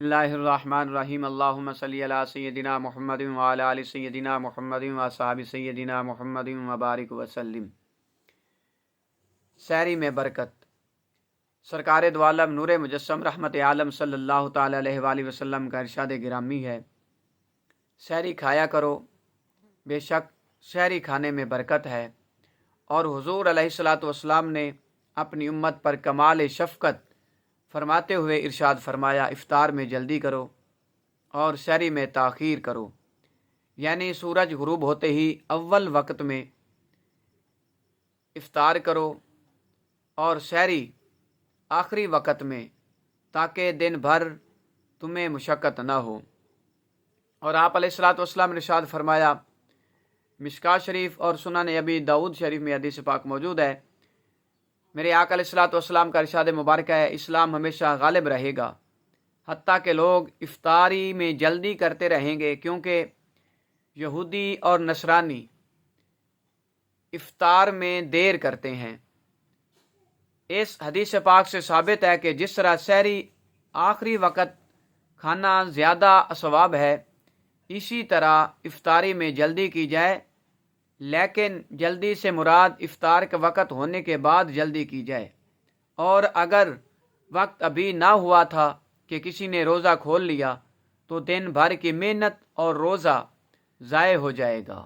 बिस्मिल्लाहिर्रहमानिर्रहीम अल्लाहुम्मा सल्ली अला सय्यदिना मुहम्मदिन व अला आलि सय्यदिना मुहम्मदिन व असहाबि सय्यदिना मुहम्मदिन व बारिक वसल्लिम। सहरी में बरकत। सरकार दो आलम नूर मुजस्सम रहमत आलम सल्लल्लाहु ताला अलैहि वसल्लम का इरशाद गिरामी है, सहरी खाया करो, बेशक सहरी खाने में बरकत है। और हुजूर अलैहिस्सलातु वस्सलाम ने अपनी उम्मत पर कमाल शफ़क़त फरमाते हुए इरशाद फरमाया, इफ्तार में जल्दी करो और सहरी में ताख़ीर करो, यानी सूरज गुरूब होते ही अव्वल वक्त में इफ्तार करो और सहरी आखिरी वक्त में, ताकि दिन भर तुम्हें मुशक्क़त न हो। और आप अलैहिस्सलातु वस्सलाम ने इरशाद फरमाया, मिशकात शरीफ और सुनन अबी दाऊद शरीफ में हदीस पाक मौजूद है, मेरे आका अलैहिस्सलातु वस्सलाम का इरशाद मुबारक है, इस्लाम हमेशा गालिब रहेगा, हत्ता के लोग इफ्तारी में जल्दी करते रहेंगे, क्योंकि यहूदी और नसरानी इफ्तार में देर करते हैं। इस हदीस पाक से साबित है कि जिस तरह सहरी आखिरी वक़्त खाना ज़्यादा सवाब है, इसी तरह इफ्तारी में जल्दी की जाए, लेकिन जल्दी से मुराद इफ्तार का वक़्त होने के बाद जल्दी की जाए। और अगर वक्त अभी ना हुआ था कि किसी ने रोज़ा खोल लिया, तो दिन भर की मेहनत और रोज़ा ज़ाय हो जाएगा।